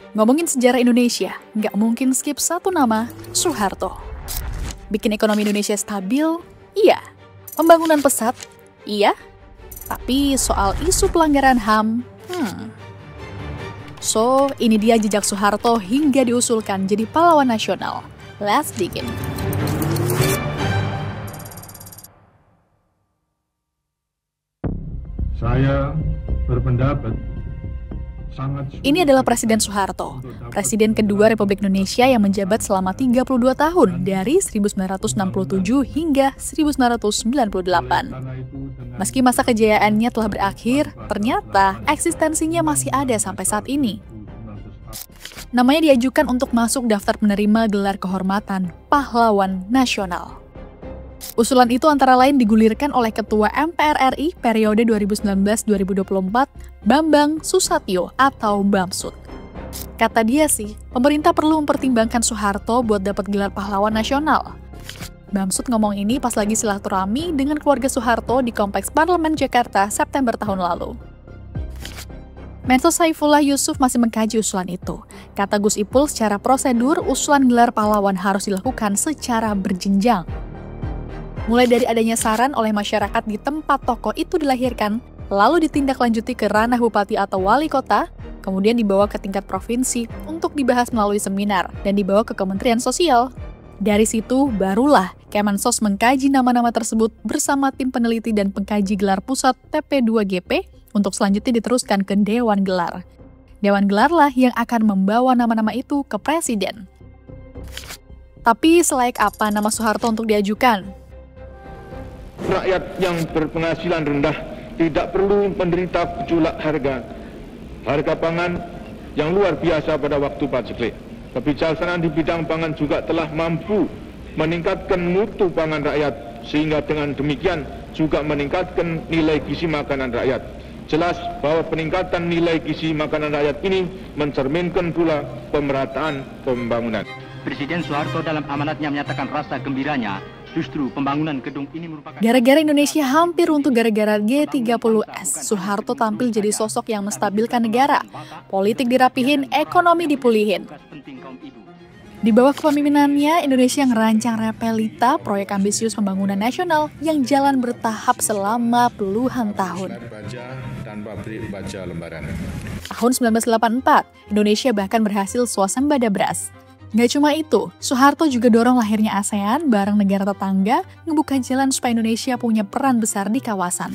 Ngomongin sejarah Indonesia, nggak mungkin skip satu nama, Soeharto. Bikin ekonomi Indonesia stabil? Iya. Pembangunan pesat? Iya. Tapi soal isu pelanggaran HAM? So, ini dia jejak Soeharto hingga diusulkan jadi pahlawan nasional. Let's dig in. Saya berpendapat ini adalah Presiden Soeharto, Presiden kedua Republik Indonesia yang menjabat selama 32 tahun dari 1967 hingga 1998. Meski masa kejayaannya telah berakhir, ternyata eksistensinya masih ada sampai saat ini. Namanya diajukan untuk masuk daftar penerima gelar kehormatan Pahlawan Nasional. Usulan itu antara lain digulirkan oleh Ketua MPR RI periode 2019-2024, Bambang Susatyo atau Bamsud. Kata dia sih, pemerintah perlu mempertimbangkan Soeharto buat dapat gelar pahlawan nasional. Bamsud ngomong ini pas lagi silaturahmi dengan keluarga Soeharto di Kompleks Parlemen Jakarta September tahun lalu. Mensos Saifullah Yusuf masih mengkaji usulan itu. Kata Gus Ipul, secara prosedur, usulan gelar pahlawan harus dilakukan secara berjenjang. Mulai dari adanya saran oleh masyarakat di tempat tokoh itu dilahirkan, lalu ditindaklanjuti ke ranah bupati atau wali kota, kemudian dibawa ke tingkat provinsi untuk dibahas melalui seminar dan dibawa ke Kementerian Sosial. Dari situ, barulah Kemensos mengkaji nama-nama tersebut bersama tim peneliti dan pengkaji gelar pusat TP2GP untuk selanjutnya diteruskan ke Dewan Gelar. Dewan Gelarlah yang akan membawa nama-nama itu ke Presiden. Tapi selayak apa nama Soeharto untuk diajukan? Rakyat yang berpenghasilan rendah tidak perlu menderita gejolak harga pangan yang luar biasa pada waktu paceklik. Kebijaksanaan di bidang pangan juga telah mampu meningkatkan mutu pangan rakyat, sehingga dengan demikian juga meningkatkan nilai gizi makanan rakyat. Jelas bahwa peningkatan nilai gizi makanan rakyat ini mencerminkan pula pemerataan pembangunan. Presiden Soeharto dalam amanatnya menyatakan rasa gembiranya justru pembangunan gedung ini merupakan... Gara-gara Indonesia hampir runtuh gara-gara G30S, Soeharto tampil jadi sosok yang menstabilkan negara. Politik dirapihin, ekonomi dipulihin. Di bawah kepemimpinannya, Indonesia ngerancang Repelita, proyek ambisius pembangunan nasional yang jalan bertahap selama puluhan tahun. Tahun 1984, Indonesia bahkan berhasil swasembada beras. Nggak cuma itu, Soeharto juga dorong lahirnya ASEAN bareng negara tetangga, ngebuka jalan supaya Indonesia punya peran besar di kawasan.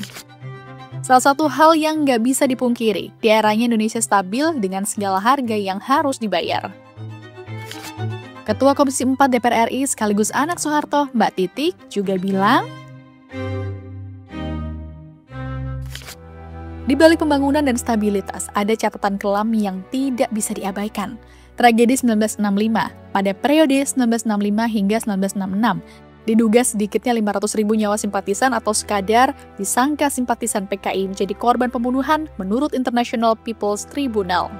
Salah satu hal yang nggak bisa dipungkiri, di eranya Indonesia stabil dengan segala harga yang harus dibayar. Ketua Komisi 4 DPR RI sekaligus anak Soeharto, Mbak Titik, juga bilang, di balik pembangunan dan stabilitas, ada catatan kelam yang tidak bisa diabaikan. Tragedi 1965, pada periode 1965 hingga 1966, diduga sedikitnya 500.000 nyawa simpatisan atau sekadar disangka simpatisan PKI menjadi korban pembunuhan menurut International People's Tribunal.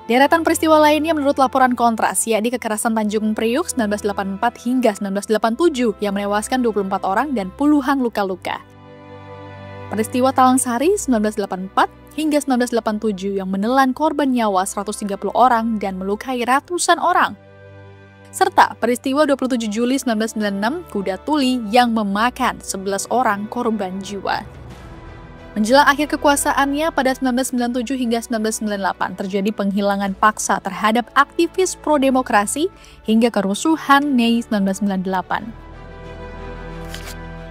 Deretan peristiwa lainnya menurut laporan Kontras, yakni kekerasan Tanjung Priuk 1984 hingga 1987 yang menewaskan 24 orang dan puluhan luka-luka. Peristiwa Talang Sari 1984 hingga 1987 yang menelan korban nyawa 130 orang dan melukai ratusan orang. Serta peristiwa 27 Juli 1996 Kuda Tuli yang memakan 11 orang korban jiwa. Menjelang akhir kekuasaannya pada 1997 hingga 1998 terjadi penghilangan paksa terhadap aktivis pro-demokrasi hingga kerusuhan Mei 1998.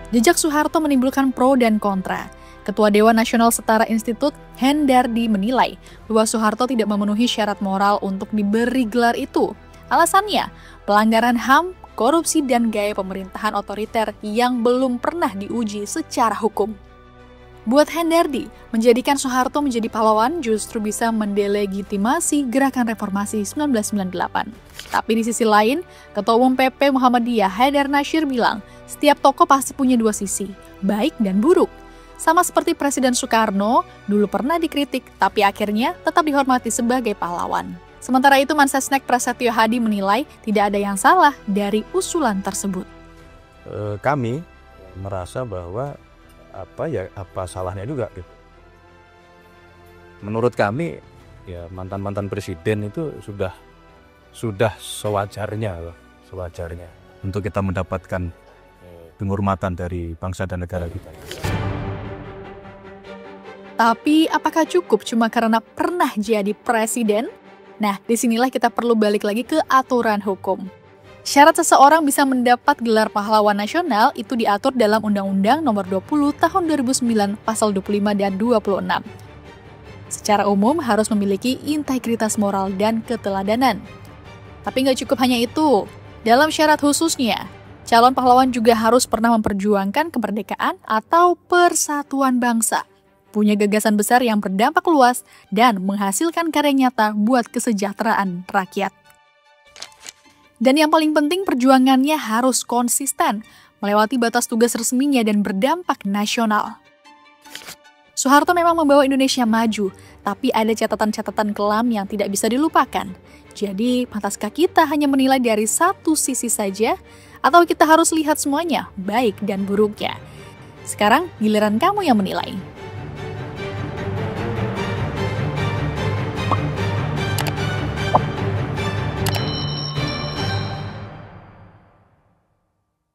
Jejak Soeharto menimbulkan pro dan kontra. Ketua Dewan Nasional Setara Institut, Hendardi, menilai bahwa Soeharto tidak memenuhi syarat moral untuk diberi gelar itu. Alasannya, pelanggaran HAM, korupsi, dan gaya pemerintahan otoriter yang belum pernah diuji secara hukum. Buat Hendardi, menjadikan Soeharto menjadi pahlawan justru bisa mendelegitimasi gerakan reformasi 1998. Tapi di sisi lain, Ketua Umum PP Muhammadiyah Haidar Nasir bilang, setiap tokoh pasti punya dua sisi, baik dan buruk. Sama seperti Presiden Soekarno, dulu pernah dikritik, tapi akhirnya tetap dihormati sebagai pahlawan. Sementara itu, Mensesnek Prasetyo Hadi menilai tidak ada yang salah dari usulan tersebut. Kami merasa bahwa apa salahnya juga gitu. Menurut kami ya mantan-mantan presiden itu sudah sewajarnya untuk kita mendapatkan penghormatan dari bangsa dan negara kita. Tapi apakah cukup cuma karena pernah jadi presiden? Nah, disinilah kita perlu balik lagi ke aturan hukum. Syarat seseorang bisa mendapat gelar pahlawan nasional itu diatur dalam Undang-Undang Nomor 20 Tahun 2009 Pasal 25 dan 26. Secara umum harus memiliki integritas moral dan keteladanan. Tapi nggak cukup hanya itu. Dalam syarat khususnya, calon pahlawan juga harus pernah memperjuangkan kemerdekaan atau persatuan bangsa, punya gagasan besar yang berdampak luas, dan menghasilkan karya nyata buat kesejahteraan rakyat. Dan yang paling penting, perjuangannya harus konsisten, melewati batas tugas resminya dan berdampak nasional. Soeharto memang membawa Indonesia maju, tapi ada catatan-catatan kelam yang tidak bisa dilupakan. Jadi, pantaskah kita hanya menilai dari satu sisi saja, atau kita harus lihat semuanya, baik dan buruknya? Sekarang, giliran kamu yang menilai.